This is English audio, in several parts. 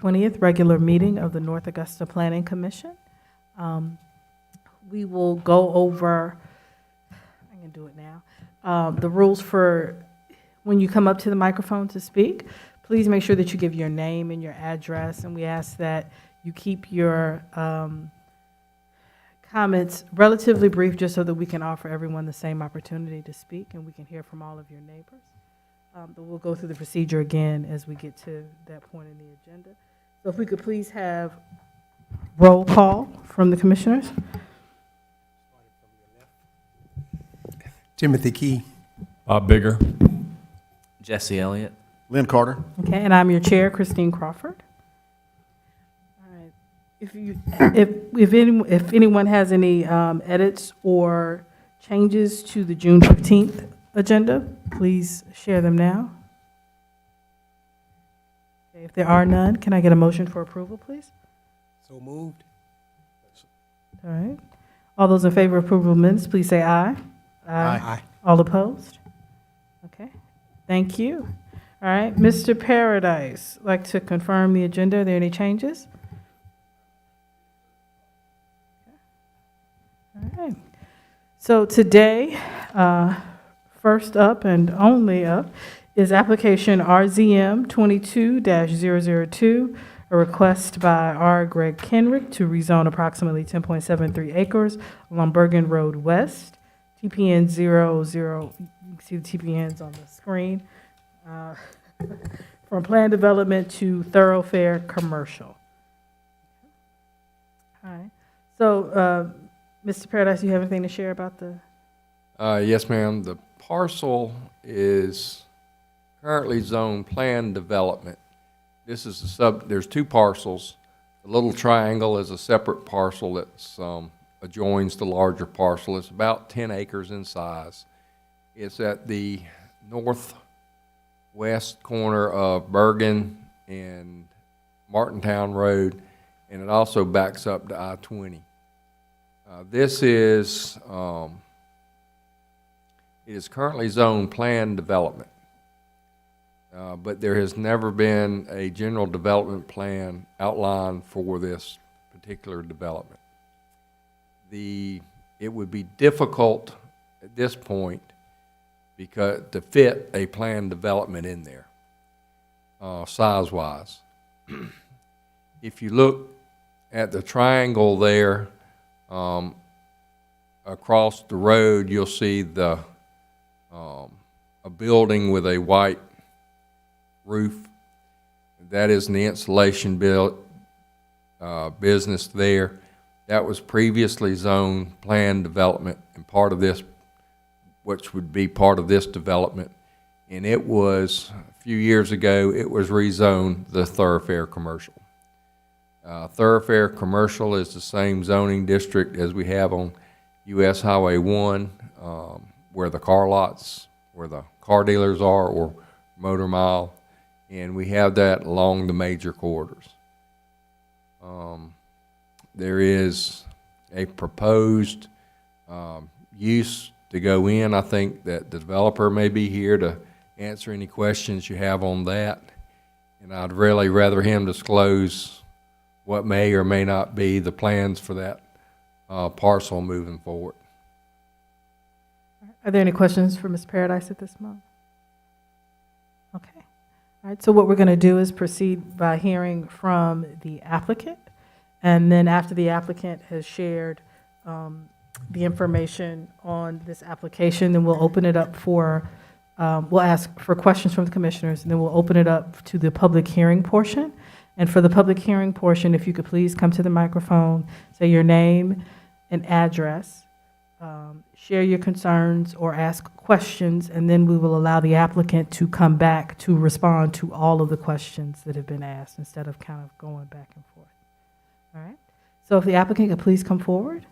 20th regular meeting of the North Augusta Planning Commission. We will go over, I can do it now, the rules for when you come up to the microphone to speak. Please make sure that you give your name and your address, and we ask that you keep your comments relatively brief just so that we can offer everyone the same opportunity to speak and we can hear from all of your neighbors. But we'll go through the procedure again as we get to that point in the agenda. So if we could please have roll call from the commissioners. Timothy Key. Bob Bigger. Jesse Elliott. Lynn Carter. Okay, and I'm your chair, Christine Crawford. All right. If anyone has any edits or changes to the June 15th agenda, please share them now. Okay, if there are none, can I get a motion for approval, please? So moved. All right. All those in favor of approval of minutes, please say aye. Aye. All opposed? Okay, thank you. All right, Mr. Paradise, like to confirm the agenda. Are there any changes? All right. So today, first up and only up is application RZM 22-002, a request by R. Greg Kenrick to rezone approximately 10.73 acres along Bergen Road West, TPN 00, you can see the TPNs on the screen, from planned development to thoroughfare commercial. All right. So, Mr. Paradise, you have anything to share about the? Yes, ma'am. The parcel is currently zoned planned development. This is there's two parcels. The little triangle is a separate parcel that's adjoins the larger parcel. It's about 10 acres in size. It's at the northwest corner of Bergen and Martintown Road, and it also backs up to I-20. This is it is currently zoned planned development, but there has never been a general development plan outlined for this particular development. It would be difficult at this point because to fit a planned development in there, size-wise. If you look at the triangle there, across the road, you'll see a building with a white roof. That is the insulation business there. That was previously zoned planned development and part of this, which would be part of this development. And it was, a few years ago, it was rezoned the thoroughfare commercial. Thoroughfare commercial is the same zoning district as we have on US Highway 1, where the car lots, where the car dealers are, or Motor Mile, and we have that along the major corridors. There is a proposed use to go in. I think that the developer may be here to answer any questions you have on that, and I'd really rather him disclose what may or may not be the plans for that parcel moving forward. Are there any questions for Ms. Paradise at this moment? Okay. All right, so what we're going to do is proceed by hearing from the applicant, and then after the applicant has shared the information on this application, then we'll open it up for, we'll ask for questions from the commissioners, and then we'll open it up to the public hearing portion. And for the public hearing portion, if you could please come to the microphone, say your name and address, share your concerns or ask questions, and then we will allow the applicant to come back to respond to all of the questions that have been asked instead of kind of going back and forth. All right? So if the applicant could please come forward.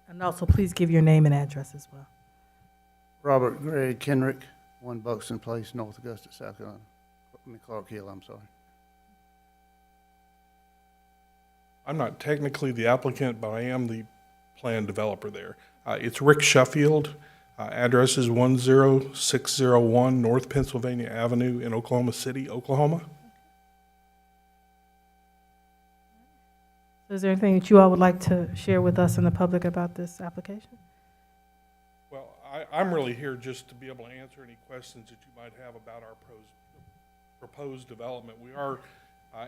And also, please give your name and address as well. Robert Greg Kenrick, 1 Buxton Place, North Augusta, South Carolina. Clark Hill, I'm sorry. I'm not technically the applicant, but I am the plan developer there. It's Rick Sheffield. Address is 10601 North Pennsylvania Avenue in Oklahoma City, Oklahoma. Is there anything that you all would like to share with us and the public about this application? Well, I'm really here just to be able to answer any questions that you might have about our proposed development. We are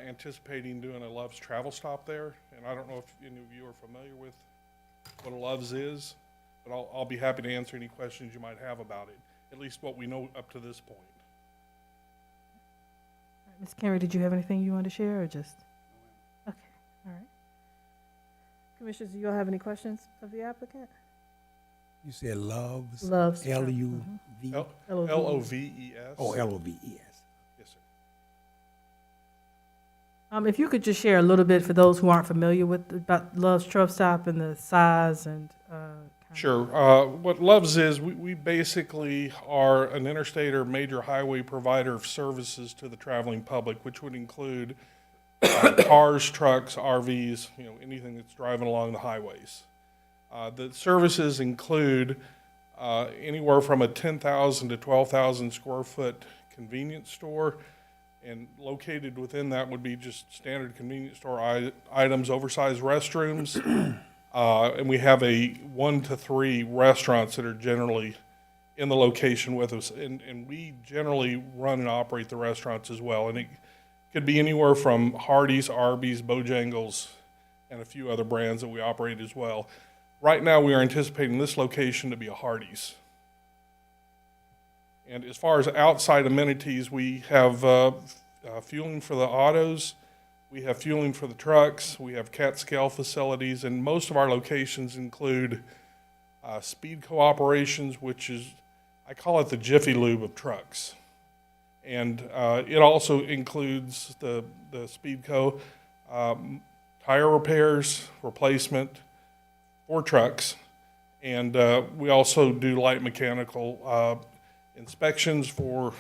anticipating doing a Love's travel stop there, and I don't know if any of you are familiar with what a Love's is, but I'll be happy to answer any questions you might have about it, at least what we know up to this point. All right, Ms. Kenrick, did you have anything you wanted to share, or just? Okay, all right. Commissioners, do you all have any questions of the applicant? You said Love's? Love's. L-U-V? Loves. Oh, L-O-V-E-S. Yes, sir. If you could just share a little bit for those who aren't familiar with about Love's Truck Stop and the size and Sure. What Love's is, we basically are an interstate or major highway provider of services to the traveling public, which would include cars, trucks, RVs, anything that's driving along the highways. The services include anywhere from a 10,000 to 12,000 square foot convenience store, and located within that would be just standard convenience store items, oversized restrooms, and we have 1 to 3 restaurants that are generally in the location with us, and we generally run and operate the restaurants as well, and it could be anywhere from Hardee's, Arby's, Bojangles, and a few other brands that we operate as well. Right now, we are anticipating this location to be a Hardee's. And as far as outside amenities, we have fueling for the autos, we have fueling for the trucks, we have cat scale facilities, and most of our locations include speed co-operations, which is, I call it the Jiffy Lube of trucks. And it also includes the Speedco tire repairs, replacement for trucks, and we also do light mechanical inspections for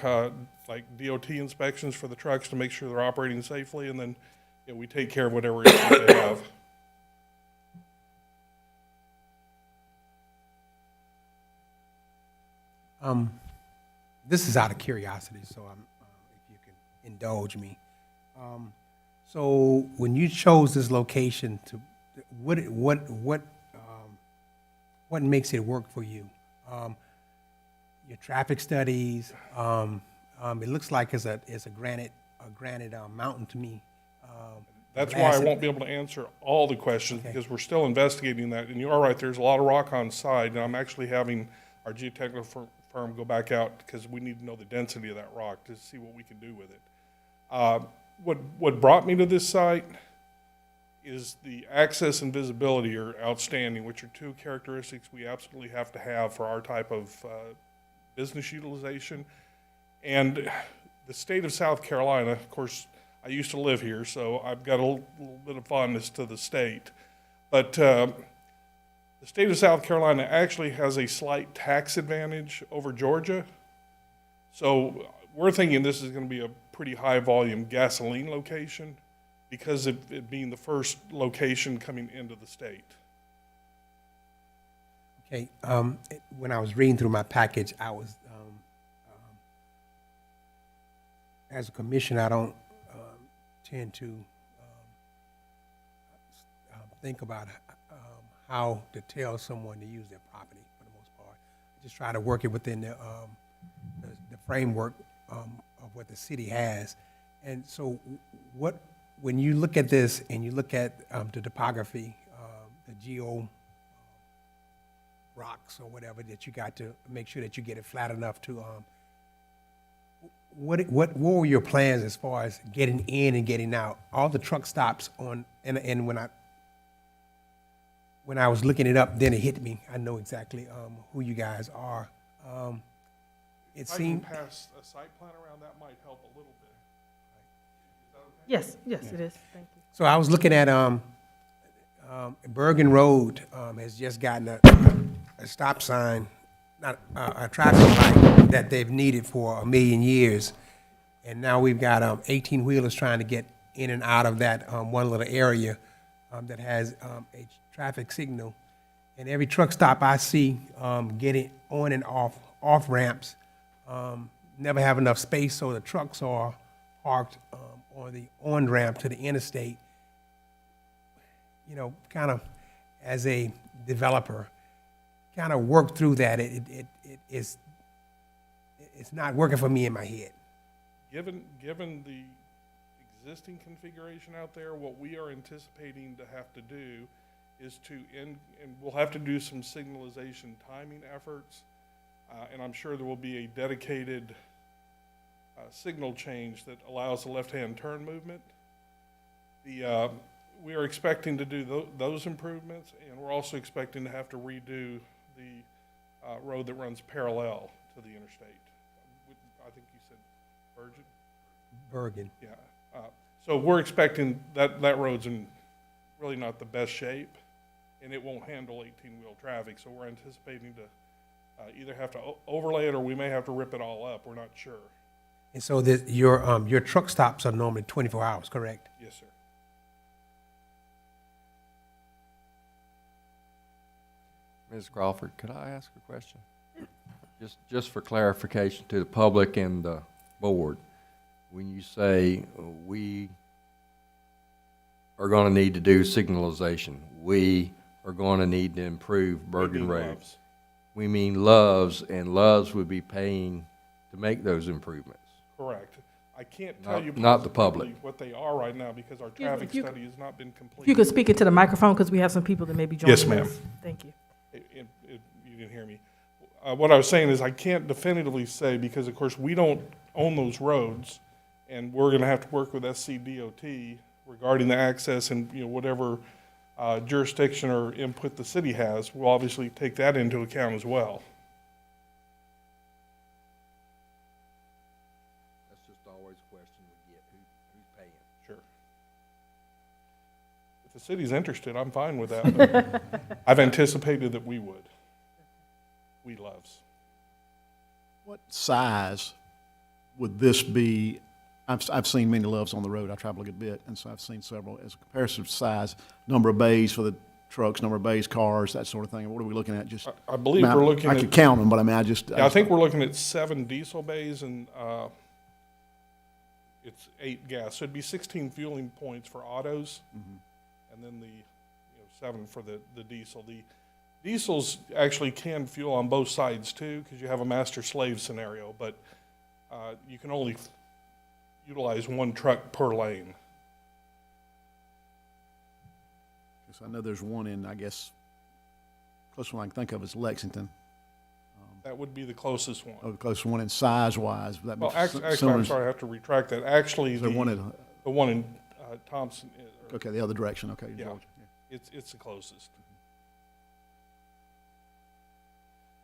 like DOT inspections for the trucks to make sure they're operating safely, and then we take care of whatever issues they have. This is out of curiosity, so if you can indulge me. So when you chose this location, what makes it work for you? Your traffic studies. It looks like it's a granite mountain to me. That's why I won't be able to answer all the questions, because we're still investigating that. And you are right, there's a lot of rock on site, and I'm actually having our geotechnical firm go back out because we need to know the density of that rock to see what we can do with it. What brought me to this site is the access and visibility are outstanding, which are two characteristics we absolutely have to have for our type of business utilization. And the state of South Carolina, of course, I used to live here, so I've got a little bit of fondness to the state. But the state of South Carolina actually has a slight tax advantage over Georgia. So we're thinking this is going to be a pretty high volume gasoline location because of it being the first location coming into the state. Okay, when I was reading through my package, I was, as a commissioner, I don't tend to think about how to tell someone to use their property for the most part. I just try to work it within the framework of what the city has. And so when you look at this and you look at the topography, the geo rocks or whatever that you got to make sure that you get it flat enough to, what were your plans as far as getting in and getting out? All the truck stops on, and when I was looking it up, then it hit me. I know exactly who you guys are. It If I seemed. can pass a site plan around, that might help a little bit. Yes, yes, it is. Thank you. So I was looking at Bergen Road has just gotten a stop sign, not a traffic light that they've needed for 1 million years, and now we've got 18-wheelers trying to get in and out of that one little area. that has a traffic signal. And every truck stop I see getting on and off ramps, never have enough space, so the trucks are parked on the on ramp to the interstate. You know, kind of as a developer, kind of work through that. It's not working for me in my head. Given the existing configuration out there, what we are anticipating to have to do is and we'll have to do some signalization timing efforts, and I'm sure there will be a dedicated signal change that allows the left-hand turn movement. We are expecting to do those improvements, and we're also expecting to have to redo the road that runs parallel to the interstate. I think you said Virgin? Bergen. Yeah. So we're expecting that road's in really not the best shape, and it won't handle 18-wheel traffic. So we're anticipating to either have to overlay it, or we may have to rip it all up. We're not sure. And so your truck stops are normally 24 hours, correct? Yes, sir. Ms. Crawford, could I ask a question? Just for clarification to the public and the board, when you say we are going to need to do signalization, we are going to need to improve Bergen Maybe Road. Loves. We mean Loves, and Loves would be paying to make those improvements. Correct. I can't tell you Not the public. positively what they are right now because our traffic if you study has not been complete. If you could speak into the microphone, because we have some people that may be joining us. Yes, ma'am. Thank you. You didn't hear me. What I was saying is I can't definitively say because, of course, we don't own those roads, and we're going to have to work with SCDOT regarding the access and whatever jurisdiction or input the city has. We'll obviously take that into account as well. That's just always a question we get, who's paying? Sure. If the city's interested, I'm fine with that. But I've anticipated that we would. We Loves. What size would this be? I've seen many Loves on the road. I travel a good bit, and so I've seen several. As a comparative size, number of bays for the trucks, number of bays, cars, that sort of thing. What are we looking at? Just I believe we're looking I at. could count them, but I mean, Yeah, I think we're looking at 7 diesel bays and it's 8 gas. So it'd be 16 fueling points for autos, and then the 7 for the diesel. The diesels actually can fuel on both sides too, because you have a master-slave scenario, but you can only utilize 1 truck per lane. I know there's one in, I guess, closest one I can think of is Lexington. That would be the closest one. Oh, the closest one in size-wise. That Well, makes actually, similar- I'm sorry, I have to retract that. Actually, Is there one the one in Thompson, okay, the other direction, okay. Yeah. Georgia, yeah. it's the closest.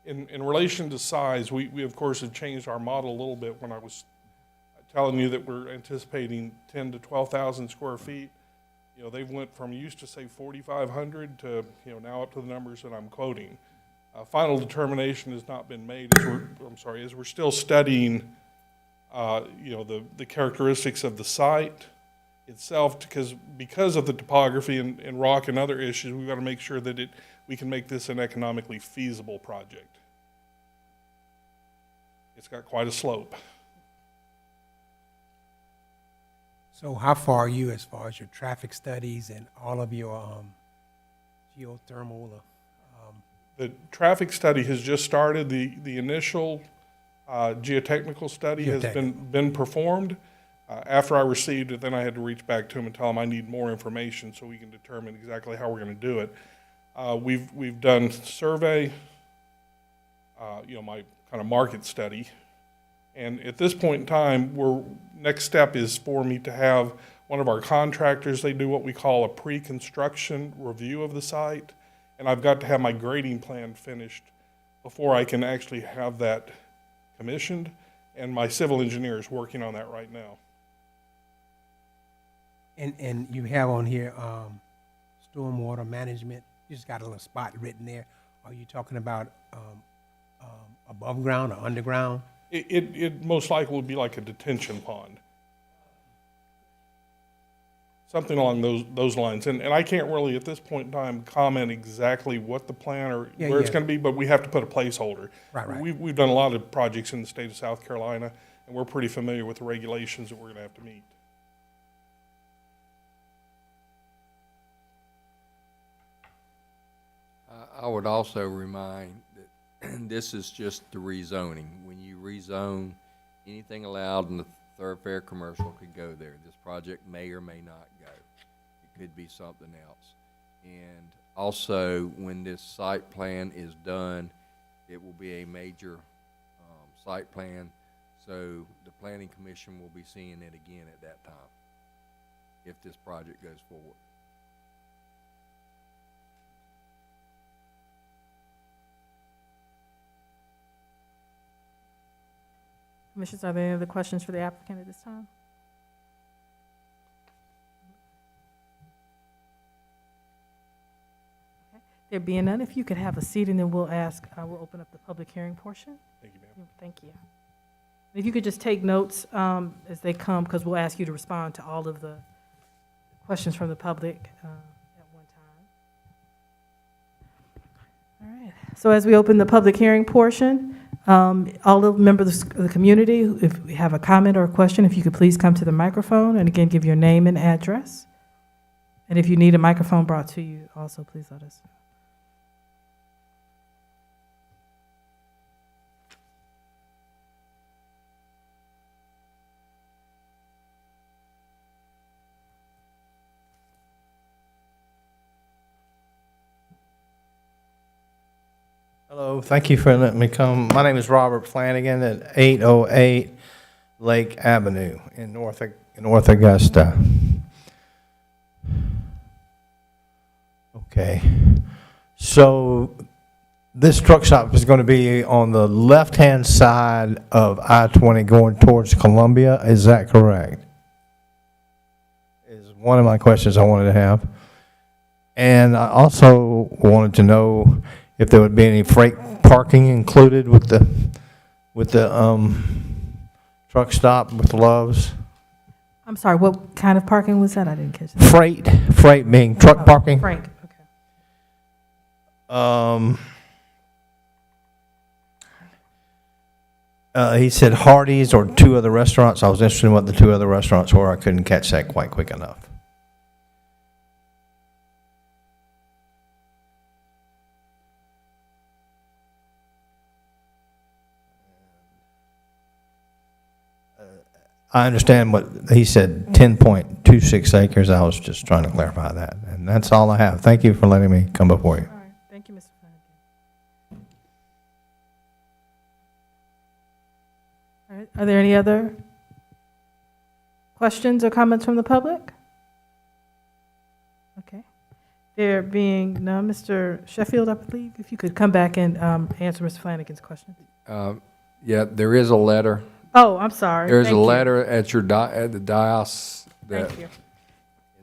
In relation to size, we of course have changed our model a little bit when I was telling you that we're anticipating 10 to 12,000 square feet. They've went from used to say 4,500 to, now up to the numbers that I'm quoting. Final determination has not been made as we're still studying, the characteristics of the site itself, because of the topography and rock and other issues, we've got to make sure that we can make this an economically feasible project. It's got quite a slope. So how far are you as far as your traffic studies and all of your geothermal? The traffic study has just started. The initial geotechnical study has been performed. After I received it, then I had to reach back to him and tell him I need more information so we can determine exactly how we're going to do it. We've done survey, my kind of market study, and at this point in time, next step is for me to have one of our contractors. They do what we call a pre-construction review of the site, and I've got to have my grading plan finished before I can actually have that commissioned. And my civil engineer is working on that right now. And you have on here stormwater management. You just got a little spot written there. Are you talking about above ground or underground? It most likely would be like a detention pond. something along those lines. And I can't really, at this point in time, comment exactly what the plan or Yeah, where it's yeah. gonna be, but we have to put a placeholder. Right, right. We've done a lot of projects in the state of South Carolina, and we're pretty familiar with the regulations that we're gonna have to meet. I would also remind that this is just the rezoning. When you rezone, anything allowed in the thoroughfare commercial could go there. This project may or may not go. It could be something else. And also, when this site plan is done, it will be a major site plan. So the planning commission will be seeing it again at that time, if this project goes forward. Commissioners, are there any other questions for the applicant at this time? Okay. There being none, if you could have a seat, and then we'll open up the public hearing portion. Thank you, ma'am. Thank you. If you could just take notes as they come, because we'll ask you to respond to all of the questions from the public at one time. All right. So as we open the public hearing portion, all the members of the community, if you have a comment or a question, if you could please come to the microphone, and again, give your name and address. And if you need a microphone brought to you, also please let us know. Hello, thank you for letting me come. My name is Robert Flanagan at 808 Lake Avenue in North Augusta. Okay, so this truck stop is going to be on the left-hand side of I-20 going towards Columbia, is that correct? Is one of my questions I wanted to have. And I also wanted to know if there would be any freight parking included with the truck stop with Love's. I'm sorry, what kind of parking was that? I didn't catch that. Freight being truck parking. Frank, okay. He said Hardee's or two other restaurants. I was interested in what the two other restaurants were. I couldn't catch that quite quick enough. I understand what he said, 10.26 acres. I was just trying to clarify that. And that's all I have. Thank you for letting me come before you. All right, thank you, Mr. Flanagan. All right, are there any other questions or comments from the public? Okay. There being none, Mr. Sheffield, I believe, if you could come back and answer Mr. Flanagan's question. Yeah, there is a letter. Oh, I'm sorry. There's a Thank you. letter at your at the dais. That, Thank you.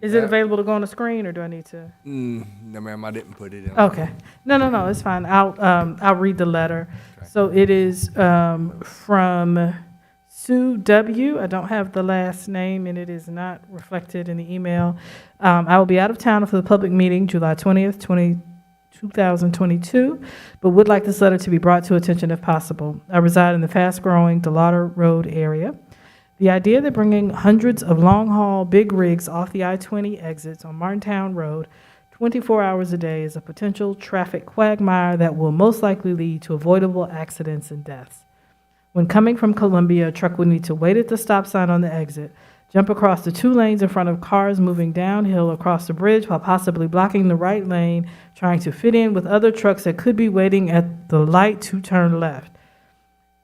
Is it available to go on the screen, or do I need to? No, ma'am, I didn't put it in. Okay. No, it's fine. I'll read the letter. Okay. So it is from Sue W. I don't have the last name, and it is not reflected in the email. I will be out of town for the public meeting July 20th, 2022, but would like this letter to be brought to attention if possible. I reside in the fast-growing DeLauder Road area. The idea that bringing hundreds of long-haul big rigs off the I-20 exits on Martintown Road 24 hours a day is a potential traffic quagmire that will most likely lead to avoidable accidents and deaths. When coming from Columbia, a truck would need to wait at the stop sign on the exit, jump across the 2 lanes in front of cars moving downhill across the bridge while possibly blocking the right lane, trying to fit in with other trucks that could be waiting at the light to turn left.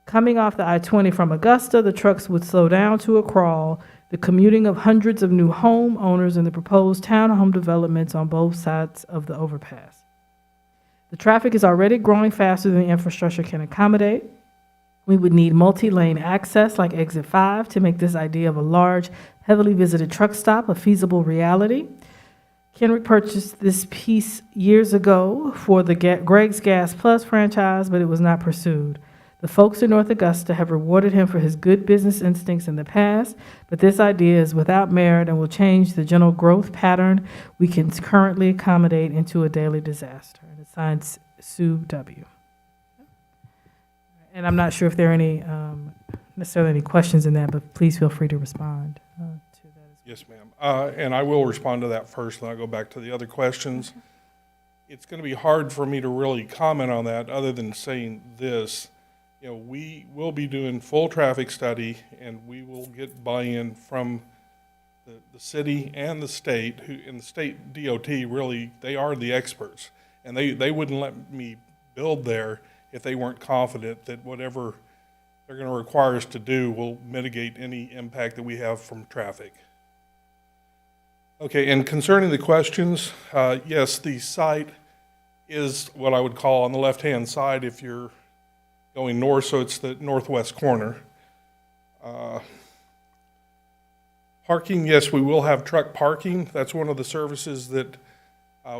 Coming off the I-20 from Augusta, the trucks would slow down to a crawl, the commuting of hundreds of new homeowners in the proposed townhome developments on both sides of the overpass. The traffic is already growing faster than the infrastructure can accommodate. We would need multi-lane access like Exit 5 to make this idea of a large, heavily visited truck stop a feasible reality. Kenrick purchased this piece years ago for the Greg's Gas Plus franchise, but it was not pursued. The folks in North Augusta have rewarded him for his good business instincts in the past, but this idea is without merit and will change the general growth pattern we can currently accommodate into a daily disaster. And it's signed Sue W. And I'm not sure if there are any, necessarily any questions in that, but please feel free to respond to that as well. Yes, ma'am. And I will respond to that first, then I'll go back to the other questions. It's going to be hard for me to really comment on that other than saying this. You know, we will be doing full traffic study, and we will get buy-in from the city and the state, who, in the state DOT, really, they are the experts. And they wouldn't let me build there if they weren't confident that whatever they're going to require us to do will mitigate any impact that we have from traffic. Okay, and concerning the questions, yes, the site is what I would call on the left-hand side if you're going north, so it's the northwest corner. Parking, yes, we will have truck parking. That's one of the services that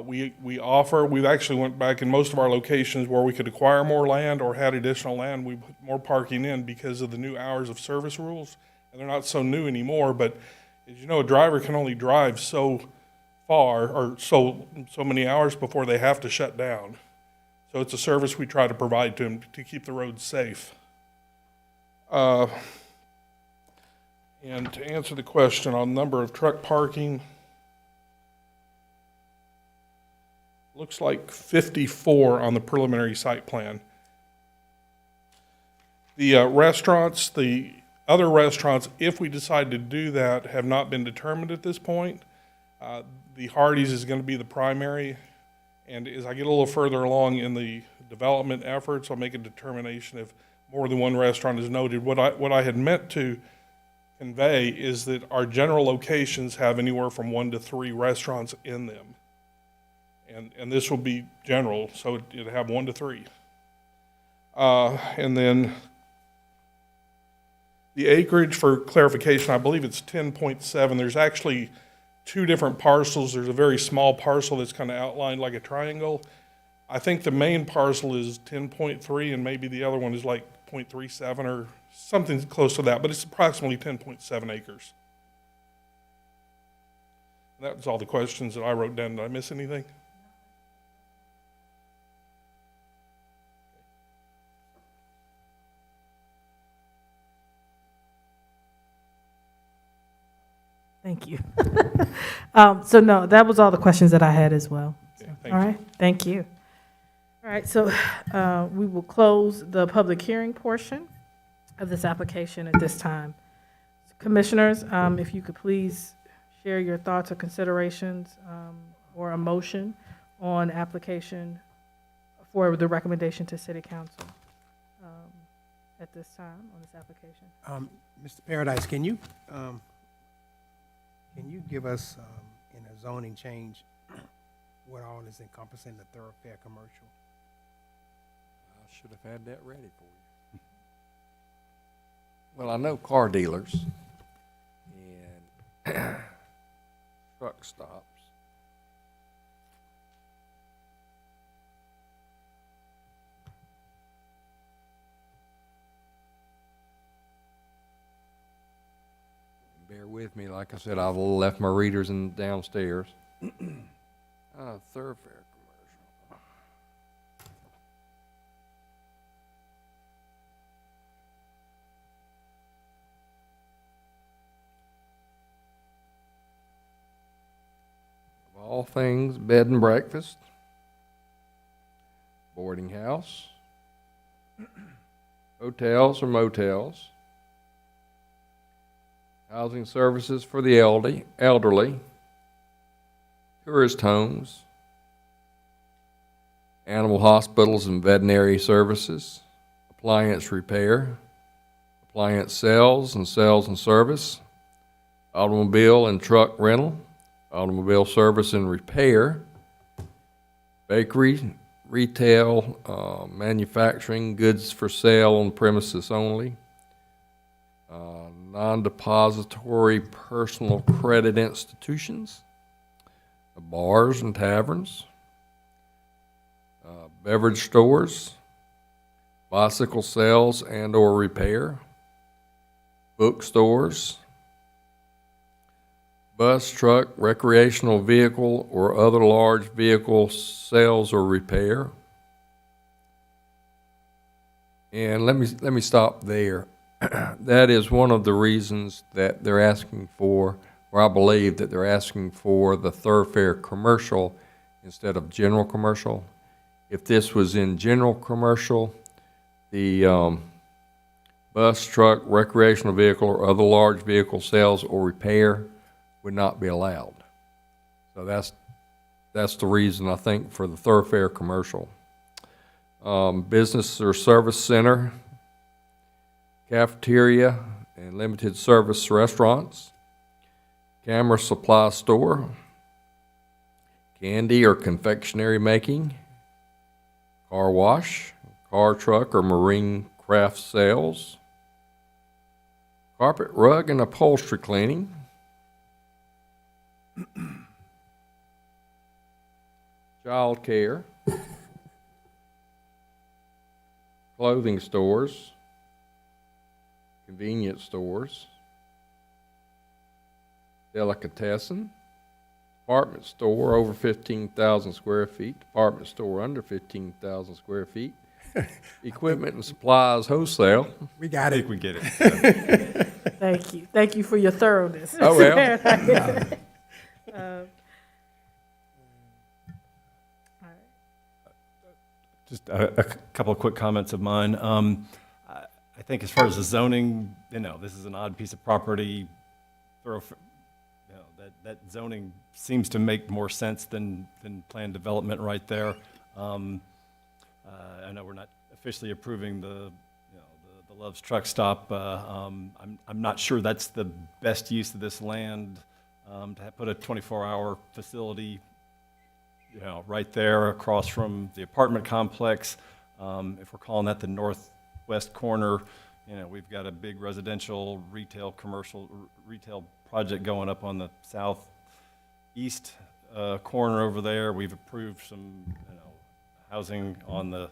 we offer. We've actually went back in most of our locations where we could acquire more land or had additional land. We put more parking in because of the new hours of service rules, and they're not so new anymore. But as you know, a driver can only drive so far or so many hours before they have to shut down. So it's a service we try to provide to them to keep the roads safe. And to answer the question on number of truck parking, looks like 54 on the preliminary site plan. The restaurants, the other restaurants, if we decide to do that, have not been determined at this point. The Hardee's is going to be the primary, and as I get a little further along in the development efforts, I'll make a determination if more than one restaurant is noted. What I had meant to convey is that our general locations have anywhere from 1 to 3 restaurants in them. And this will be general, so it'll have 1 to 3. And then the acreage, for clarification, I believe it's 10.7. There's actually 2 different parcels. There's a very small parcel that's kind of outlined like a triangle. I think the main parcel is 10.3, and maybe the other one is like 0.37 or something close to that, but it's approximately 10.7 acres. And that was all the questions that I wrote down. Did I miss anything? Thank you. So no, that was all the questions that I had as well. Okay, All thank you. right, thank you. All right, so we will close the public hearing portion of this application at this time. Commissioners, if you could please share your thoughts or considerations or a motion on application for the recommendation to City Council at this time on this application. Mr. Paradise, can you give us, in a zoning change, what all is encompassing the thoroughfare commercial? I should have had that ready for you. Well, I know car dealers and truck stops. Bear with me, like I said, I've left my readers in downstairs. Thoroughfare commercial. Of all things, bed and breakfast, boarding house, hotels or motels, housing services for the elderly, tourist homes, animal hospitals and veterinary services, appliance repair, appliance sales and service, automobile and truck rental, automobile service and repair, bakery, retail, manufacturing, goods for sale on premises only, non-depository personal credit institutions, bars and taverns, beverage stores, bicycle sales and/or repair, bookstores, bus, truck, recreational vehicle, or other large vehicle sales or repair. And let me stop there. That is one of the reasons that they're asking for, or I believe that they're asking for the thoroughfare commercial instead of general commercial. If this was in general commercial, the bus, truck, recreational vehicle, or other large vehicle sales or repair would not be allowed. So that's the reason, I think, for the thoroughfare commercial. Business or service center, cafeteria, and limited service restaurants, camera supply store, candy or confectionery making, car wash, car, truck, or marine craft sales, carpet, rug, and upholstery cleaning, child care, clothing stores, convenience stores, delicatessen, department store over 15,000 square feet, department store under 15,000 square feet, equipment and supplies wholesale. We got it. We get it. Thank you. Thank you for your thoroughness. Oh, well. Just a couple of quick comments of mine. I think as far as the zoning, this is an odd piece of property. That zoning seems to make more sense than planned development right there. I know we're not officially approving the Love's Truck Stop. I'm not sure that's the best use of this land, to put a 24-hour facility right there across from the apartment complex. If we're calling that the northwest corner, we've got a big residential, commercial retail project going up on the southeast corner over there. We've approved some housing on the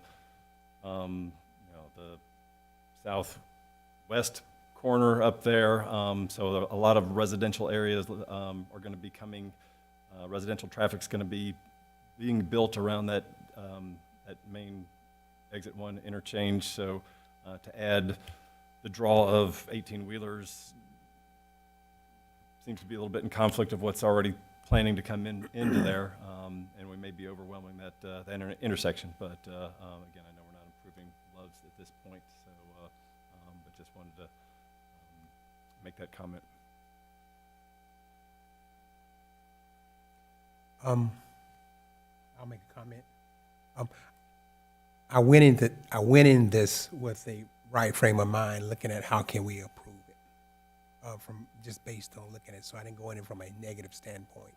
the southwest corner up there. So a lot of residential areas are going to be coming. Residential traffic's going to be being built around that main exit 1 interchange. So to add the draw of 18-wheelers seems to be a little bit in conflict of what's already planning to come into there, and we may be overwhelming that intersection. But again, I know we're not improving Love's at this point, so but just wanted to make that comment. I'll make a comment. I went in this with a right frame of mind, looking at how can we approve it, from just based on looking at it. So I didn't go in it from a negative standpoint.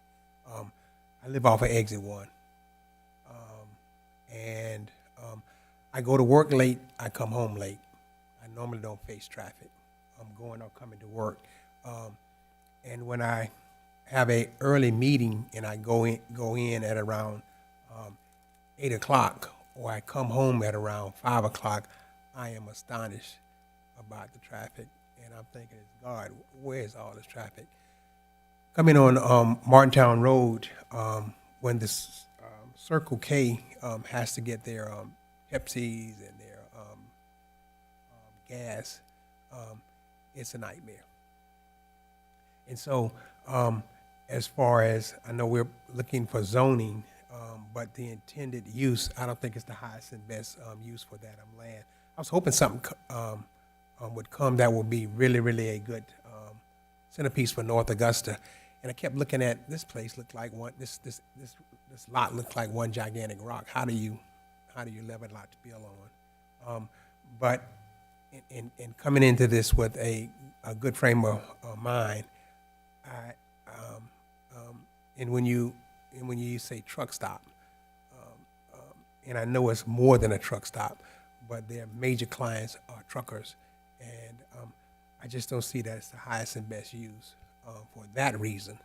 I live off of exit 1, and I go to work late. I come home late. I normally don't face traffic. I'm going or coming to work, and when I have a early meeting and I go in at around 8 o'clock, or I come home at around 5 o'clock, I am astonished about the traffic, and I'm thinking, God, where is all this traffic? Coming on Martintown Road, when this Circle K has to get their Pepsis and their gas, it's a nightmare. And so, as far as I know, we're looking for zoning, but the intended use, I don't think it's the highest and best use for that land. I was hoping something would come that would be really, really a good centerpiece for North Augusta. And I kept looking at this place. Looked like one. This lot looked like one gigantic rock. How do you level a lot to build on? But in coming into this with a good frame of mind, and when you say truck stop, and I know it's more than a truck stop, but their major clients are truckers, and I just don't see that it's the highest and best use. For that reason,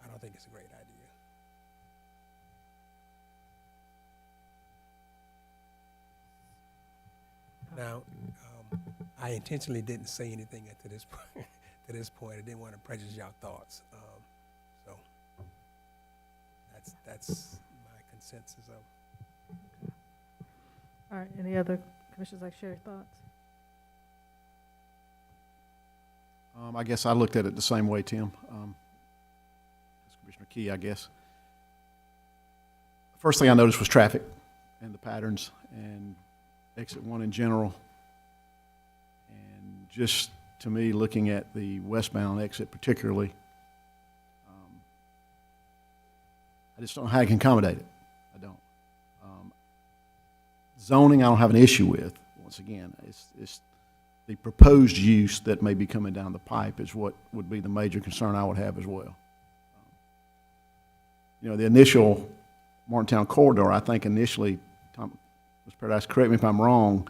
I don't think it's a great idea. Now, I intentionally didn't say anything to this point. To this point, I didn't want to prejudice y'all thoughts. So that's my consensus of. All right, any other commissioners like to share your thoughts? I guess I looked at it the same way, Tim. As Commissioner Key, I guess. First thing I noticed was traffic and the patterns and exit 1 in general. And just to me, looking at the westbound exit particularly, I just don't know how I can accommodate it. I don't. Zoning, I don't have an issue with. Once again, it's the proposed use that may be coming down the pipe is what would be the major concern I would have as well. You know, the initial Martintown corridor, I think initially, Mr. Paradise, correct me if I'm wrong,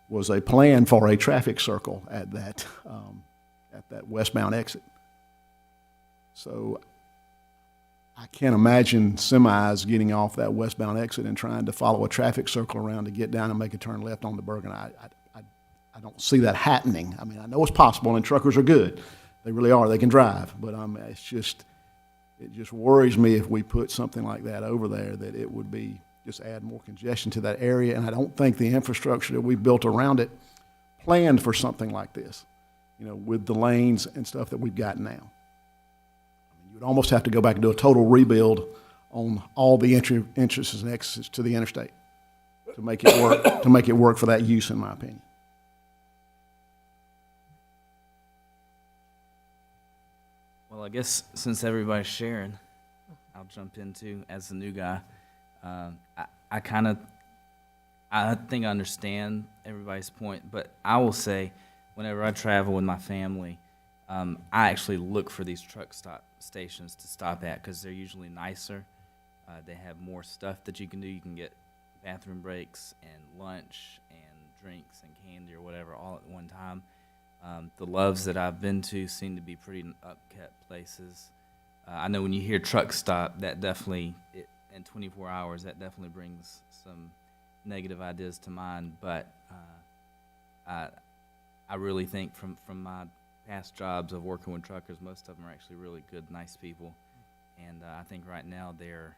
was a plan for a traffic circle at that westbound exit. So I can't imagine semis getting off that westbound exit and trying to follow a traffic circle around to get down and make a turn left on the Bergen. I don't see that happening. I mean, I know it's possible, and truckers are good. They really are. They can drive. But it just worries me if we put something like that over there, that it would be just add more congestion to that area. And I don't think the infrastructure that we built around it planned for something like this, you know, with the lanes and stuff that we've got now. I mean, you would almost have to go back and do a total rebuild on all the entrances and exits to the interstate to make it work, to make it work for that use, in my opinion. Well, I guess since everybody's sharing, I'll jump in too as the new guy. I think I understand everybody's point, but I will say, whenever I travel with my family, I actually look for these truck stop stations to stop at because they're usually nicer. They have more stuff that you can do. You can get bathroom breaks and lunch and drinks and candy or whatever all at one time. The Loves that I've been to seem to be pretty upkept places. I know when you hear truck stop, that definitely, in 24 hours, that definitely brings some negative ideas to mind. But I really think from my past jobs of working with truckers, most of them are actually really good, nice people. And I think right now they're,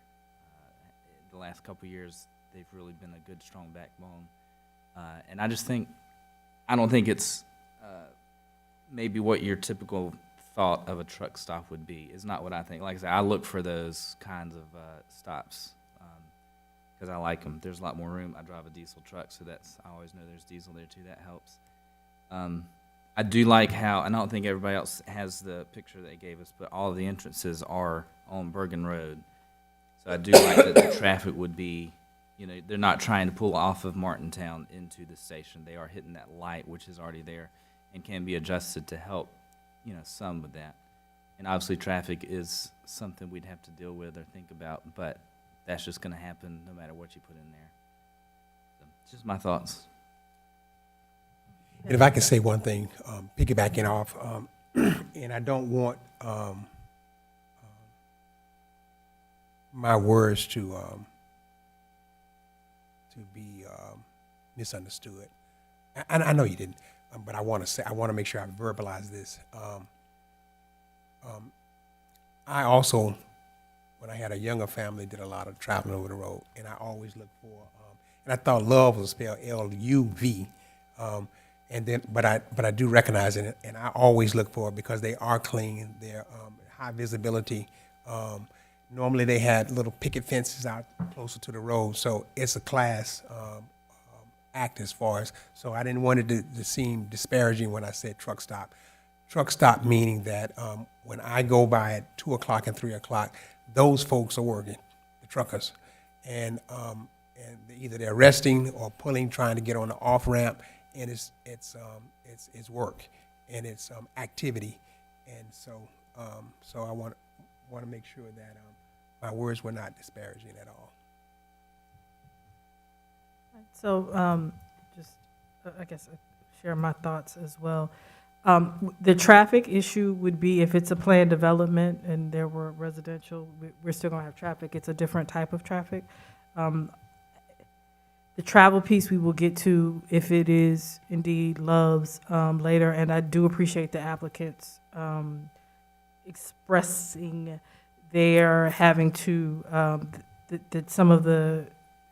the last couple of years, they've really been a good, strong backbone. And I just think, I don't think it's maybe what your typical thought of a truck stop would be is not what I think. Like I said, I look for those kinds of stops because I like them. There's a lot more room. I drive a diesel truck, so I always know there's diesel there too. That helps. I do like how, and I don't think everybody else has the picture they gave us, but all of the entrances are on Bergen Road. So I do like that the traffic would be, you know, they're not trying to pull off of Martintown into the station. They are hitting that light, which is already there and can be adjusted to help, you know, some with that. And obviously traffic is something we'd have to deal with or think about, but that's just going to happen no matter what you put in there. So, just my thoughts. And if I can say one thing, piggybacking off, and I don't want my words to be misunderstood. I know you didn't, but I want to make sure I verbalize this. I also, when I had a younger family, did a lot of traveling over the road, and I always looked for, and I thought love was spelled L-U-V. And then, but I do recognize it, and I always look for it because they are clean. They're high visibility. Normally, they had little picket fences out closer to the road, so it's a class act as far as. So I didn't want it to seem disparaging when I said truck stop. Truck stop meaning that when I go by at 2 o'clock and 3 o'clock, those folks are working, the truckers, and either they're resting or pulling, trying to get on the off ramp. And it's work, and it's activity, and so I want to make sure that my words were not disparaging at all. So just, I guess, share my thoughts as well. The traffic issue would be if it's a planned development and there were residential, we're still going to have traffic. It's a different type of traffic. The The travel piece we will get to if it is indeed Love's later, and I do appreciate the applicants expressing their having to, that some of the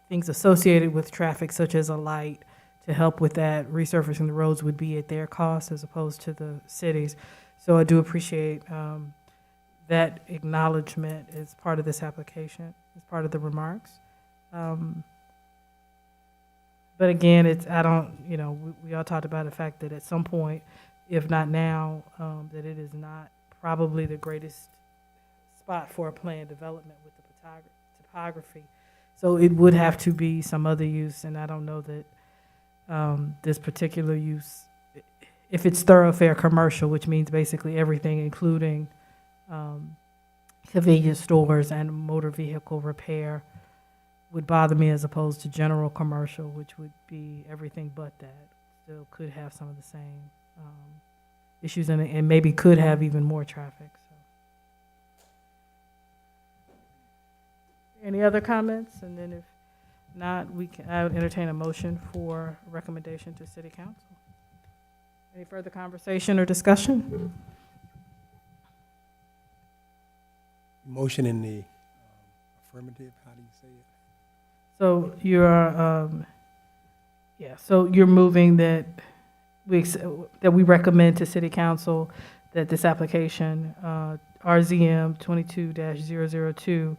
things associated with traffic, such as a light, to help with that, resurfacing the roads would be at their cost as opposed to the cities. So I do appreciate that acknowledgement as part of this application, as part of the remarks. But again, I don't, we all talked about the fact that at some point, if not now, that it is not probably the greatest spot for a planned development with the topography. So it would have to be some other use, and I don't know that this particular use, if it's thoroughfare commercial, which means basically everything, including convenience stores and motor vehicle repair, would bother me as opposed to general commercial, which would be everything but that. Still could have some of the same issues in it, and maybe could have even more traffic. So. Any other comments? And then if not, I would entertain a motion for recommendation to City Council. Any further conversation or discussion? Motion in the affirmative, how do you say it? So you're moving that we recommend to City Council that this application, RZM 22-002,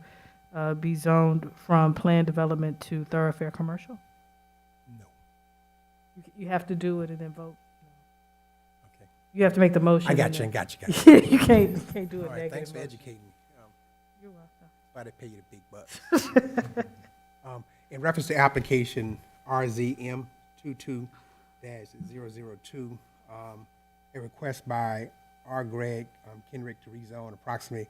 be zoned from planned development to thoroughfare commercial? No. You have to do it and then vote. Okay. You have to make the motion. I got and you, then- and got you. You can't do it All right, negative. thanks for motion. educating me. You're welcome. Why they pay you the big bucks. In reference to application RZM 22-002, a request by R. Greg Kenrick to rezone approximately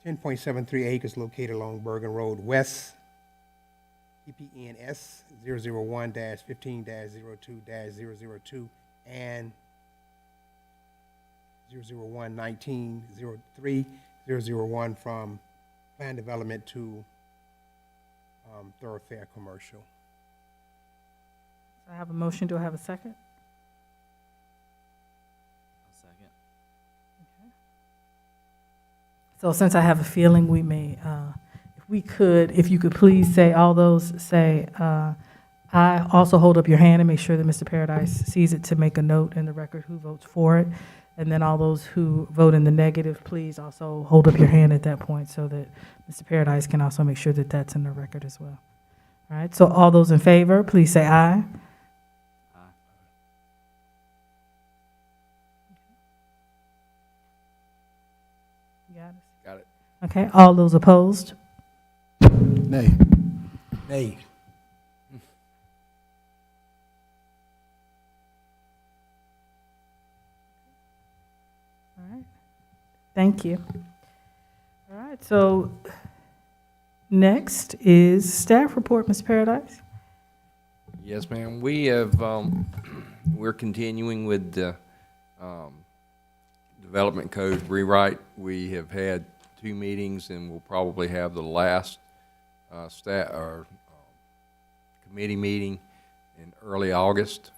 10.73 acres located along Bergen Road West, PPNS 001-15-02-002 and 001-19-03-001 from planned development to thoroughfare commercial. I have a motion. Do I have a second? I'll second. So since I have a feeling we may, if you could please say, all those say, I also hold up your hand and make sure that Mr. Paradise sees it to make a note in the record who votes for it. And then all those who vote in the negative, please also hold up your hand at that point so that Mr. Paradise can also make sure that that's in the record as well. All right, so all those in favor, please say aye. Aye. You got it? Got it. Okay, all those opposed? Nay. Nay. All right, thank you. All right, so next is staff report, Ms. Paradise. Yes, ma'am. We have, we're continuing with the development code rewrite. We have had 2 meetings, and we'll probably have the last committee meeting in early August.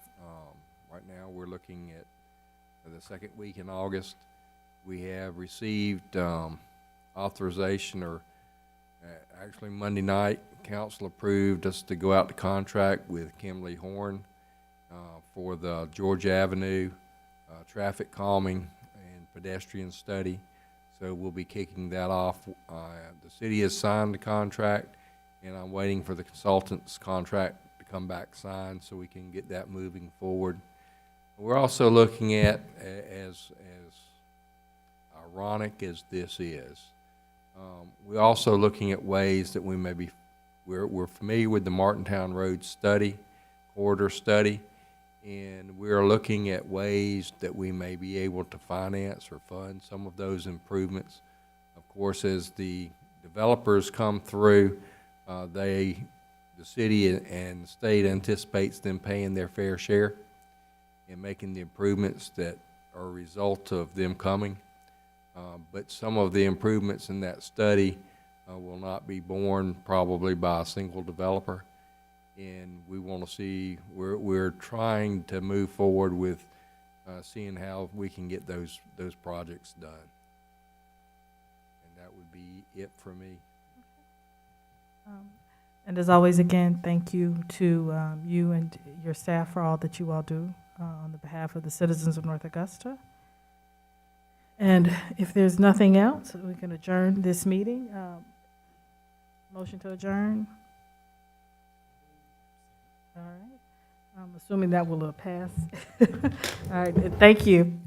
Right now, we're looking at the second week in August. We have received authorization, or actually Monday night, council approved us to go out to contract with Kimley Horn for the George Avenue traffic calming and pedestrian study. So we'll be kicking that off. The city has signed the contract, and I'm waiting for the consultant's contract to come back signed so we can get that moving forward. We're also looking at, as ironic as this is, we're also looking at ways that we may be, we're familiar with the Martintown Road study, corridor study, and we're looking at ways that we may be able to finance or fund some of those improvements. Of course, as the developers come through, the city and the state anticipates them paying their fair share and making the improvements that are a result of them coming. But some of the improvements in that study will not be borne probably by a single developer. And we want to see, we're trying to move forward with seeing how we can get those projects done. And that would be it for me. And as always, again, thank you to you and your staff for all that you all do on the behalf of the citizens of North Augusta. And if there's nothing else, we can adjourn this meeting. Motion to adjourn. All right. I'm assuming that will pass. All right, thank you.